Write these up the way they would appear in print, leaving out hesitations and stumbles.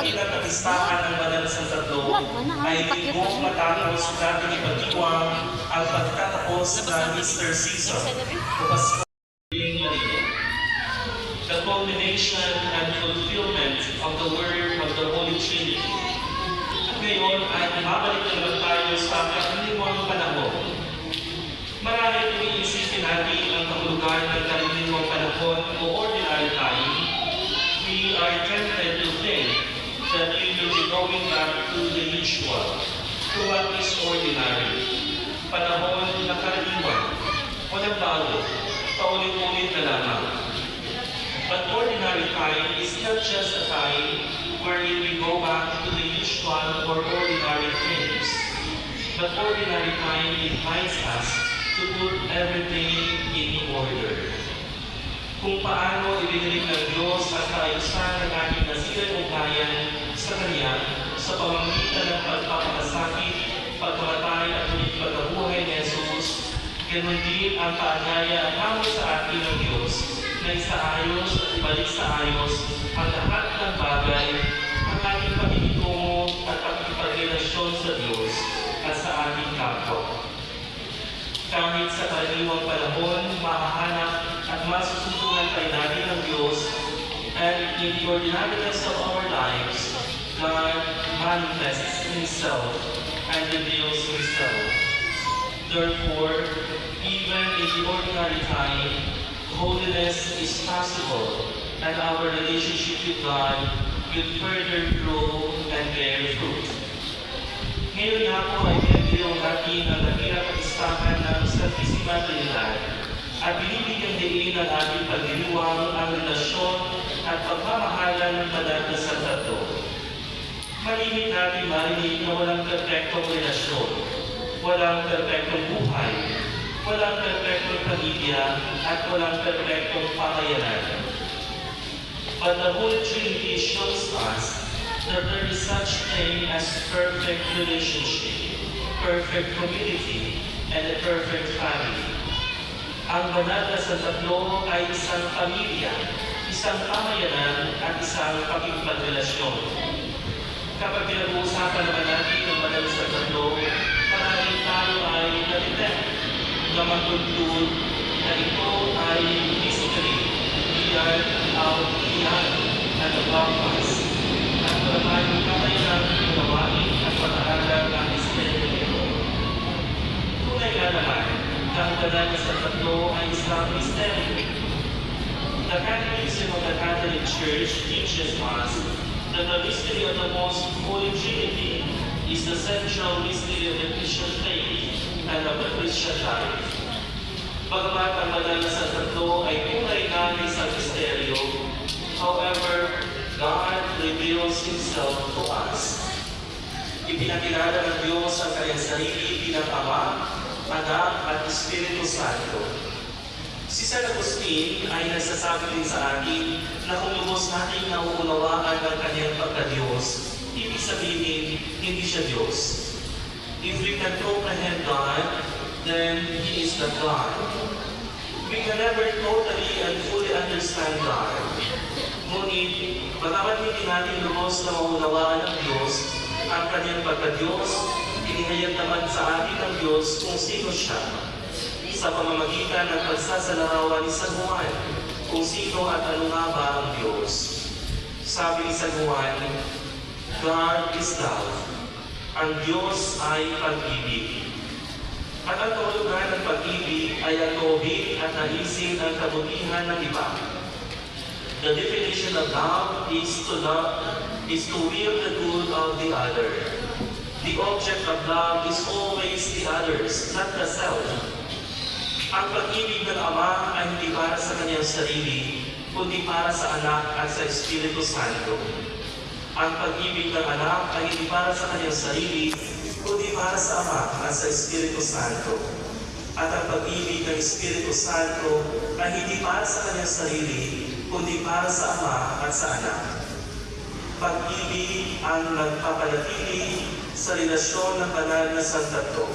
dakilang kapistahan ng Banal na Santatlo ay linggo matapos natin ipagdiwang ang pagtatapos ng Easter season o Pasko ng Marino. The culmination and fulfillment of the Word of the Holy Trinity. At ngayon ay ibabalik naman tayo sa karaniwang panahon. Marahil kung iisipin natin ang kahulugan ng karaniwang panahon o ordinary time, we are tempted to think that we will be going back to the usual, to what is ordinary. Panahon na karaniwan, walang bago, paulit-ulit na lamang. But ordinary time is not just a time wherein we go back to the usual or ordinary things. But ordinary time invites us to put everything in order. Kung paano ibinigay ng Diyos at kaayusan ng ating nasirang ugnayan sa Kanya sa pamamagitan ng pagpapakasakit, pagkamatay at ulit pagkabuhay ni Jesus, ganun din ang paanyaya at hamon sa atin ng Diyos na isaayos at ibalik sa ayos ang lahat ng bagay, ang ating pakikitungo at pakikipagrelasyon sa Diyos at sa ating kapwa. Kahit sa karaniwang panahon, mahahanap at masusuntungan tayo natin ng Diyos, and in the ordinariness of our lives, God manifests Himself and reveals Himself. Therefore, even in the ordinary time, holiness is possible, and our relationship with God will further grow and bear fruit. Ngayon nga po ay pinagdiwang natin ang dakilang kapistahan ng Santissima Trinidad at binibigyan din ang ating pagdiriwang ang relasyon at pagmamahalan ng Banal na Santatlo. Malimit natin marinig na walang perfectong relasyon, walang perfectong buhay, walang perfectong pamilya, at walang perfectong pamayanan. But the Holy Trinity shows us that there is such thing as perfect relationship, perfect community, and a perfect family. Ang Banal na Santatlo ay isang pamilya, isang pamayanan, at isang pakikipagrelasyon. Kapag pinag-uusapan naman natin ang Banal na Santatlo, maraming tayo ay natitempt na magtutulad na ito ay mystery, beyond our beyond and above us. At wala tayong kamayanan, gawain at pag-aaral ng misteryo nito. Tunay nga naman, ang Banal na Santatlo ay isang misteryo. The Catechism of the Catholic Church teaches us that the mystery of the Most Holy Trinity is the central mystery of the Christian faith and of the Christian life. Bagamat ang Banal na Santatlo ay tunay na isang misteryo, however, God reveals Himself to us. Ipinakilala ng Diyos ang Kanyang sarili bilang Ama, Anak at Espiritu Santo. Si San Agustin ay nagsasabi din sa atin na kung lubos natin nauunawaan ang Kanyang pagka-Diyos, ibig sabihin, hindi siya Diyos. If we can comprehend God, then He is the God. We can never totally and fully understand God. Ngunit, bagamat hindi natin lubos na maunawaan ng Diyos, ang Kanyang pagka-Diyos, inihayag naman sa atin ng Diyos kung sino siya. Sa pamamagitan ng pagsasalarawan ni San Juan, kung sino at ano nga ba ang Diyos. Sabi ni San Juan, God is love. Ang Diyos ay pag-ibig. At ang kahulugan ng pag-ibig ay ang tuwid at naisin ang kabutihan ng iba. The definition of love is to will the good of the other. The object of love is always the others, not the self. Ang pag-ibig ng Ama ay hindi para sa Kanyang sarili, kundi para sa Anak at sa Espiritu Santo. Ang pag-ibig ng Anak ay hindi para sa Kanyang sarili, kundi para sa Ama at sa Espiritu Santo. At ang pag-ibig ng Espiritu Santo ay hindi para sa Kanyang sarili, kundi para sa Ama at sa Anak. Pag-ibig ang nagpapanatili sa relasyon ng Banal na Santatlo,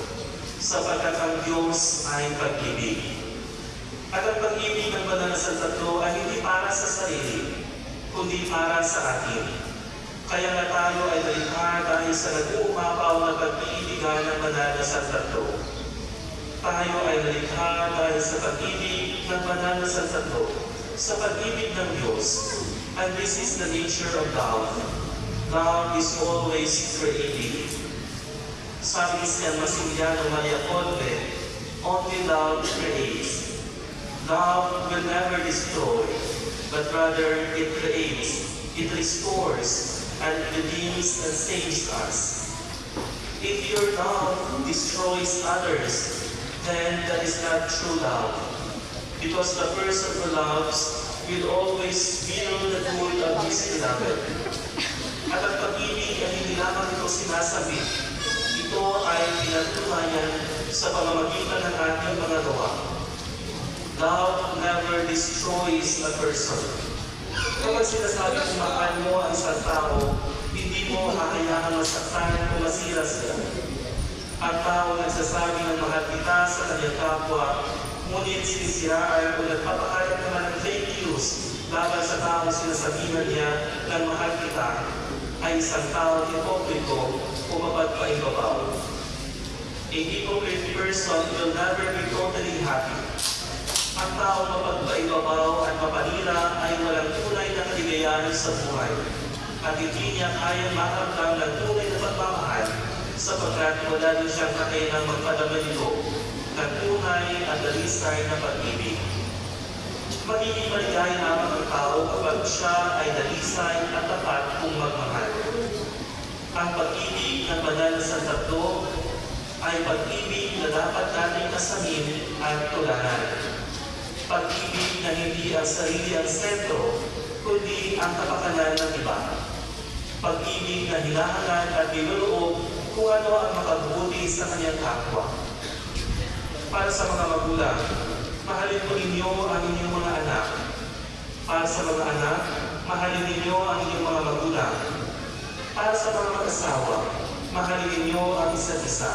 sapagkat ang Diyos ay pag-ibig. At ang pag-ibig ng Banal na Santatlo ay hindi para sa sarili, kundi para sa atin. Kaya nga tayo ay nalikha dahil sa nag-uumapaw na pag-iibigan ng banal na Santo. Tayo ay nalikha dahil sa pag-ibig ng banal na Santo, sa pag-ibig ng Diyos. And this is the nature of love. Love is always creative. Sabi ni San Maximiliano Maria Colbe, only love creates. Love will never destroy, but rather it creates, it restores, and redeems and saves us. If your love destroys others, then that is not true love. Because the person who loves will always feel the good of his beloved. At ang pag-ibig ay hindi lamang ito sinasabit. Ito ay pinatunayan sa pamamagitan ng ating mga gawa. Love never destroys a person. Kapag sinasabi kung mahal mo ang isang tao, hindi mo hahayaan masaktan o masira sila. Ang tao nagsasabi ng mahal kita sa kanyang kapwa, ngunit sinisiraan o nagpapakalat naman ng fake news laban sa taong sinasabihan niya ng mahal kita, ay isang tao hipokrito o mapagpaibabaw. A hypocrite person will never be totally happy. Ang taong mapagpaibabaw at mapanira ay walang tunay na kaligayahan sa buhay at hindi niya kayang makamdam ng tunay na pagmamahal sapagkat wala din siyang kakayanang magpadama nito ng tunay at dalisay na pag-ibig. Magiging maligaya lamang ang tao kapag siya ay dalisay at tapat kung magmahal. Ang pag-ibig ng banal na Santo ay pag-ibig na dapat nating kasamin at tularan. Pag-ibig na hindi ang sarili ang sentro, kundi ang kapakanan ng iba. Pag-ibig na hinahangan at niluloob kung ano ang makabuti sa kanyang kapwa. Para sa mga magulang, mahalin po ninyo ang inyong mga anak. Para sa mga anak, mahalin ninyo ang inyong mga magulang. Para sa mga mag-asawa, mahalin ninyo ang isa't isa.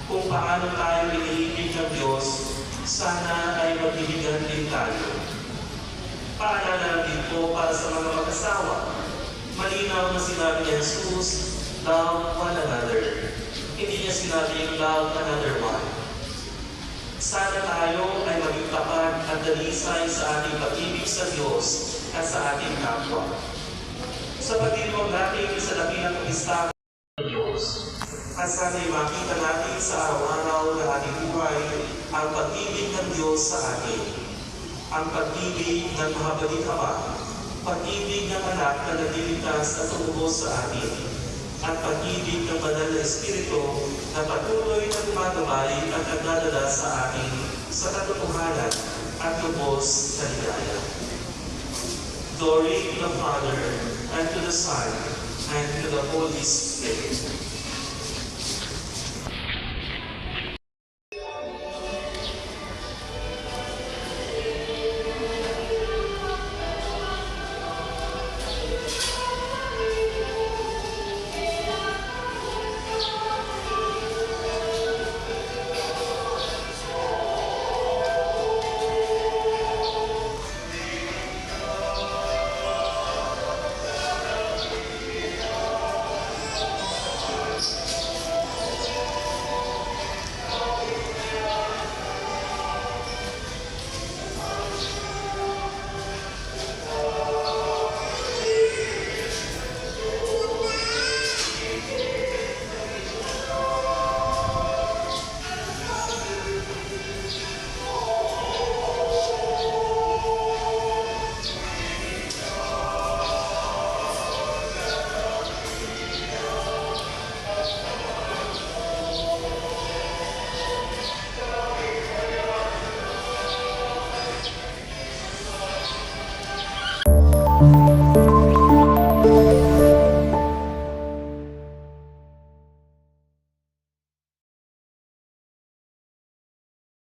Kung paano tayo iniibig ng Diyos, sana ay magbibigan din tayo. Paalala din po para sa mga mag-asawa. Malinaw na sinabi ni Jesus, love one another. Hindi niya sinabi love another one. Sana tayo ay maging tapat at dalisay sa ating pag-ibig sa Diyos at sa ating kapwa. Sa pag-ibig natin sa dakilang listahan ng Diyos, at sana'y makita natin sa araw-araw ng ating buhay ang pag-ibig ng Diyos sa atin. Ang pag-ibig ng mahabagin Ama, pag-ibig ng anak na nagliligtas at tumubos sa atin, at pag-ibig ng banal na Espiritu na patuloy na gumagabay at nagdadala sa atin sa katotohanan at lubos na ligaya. Glory to the Father, and to the Son, and to the Holy Spirit.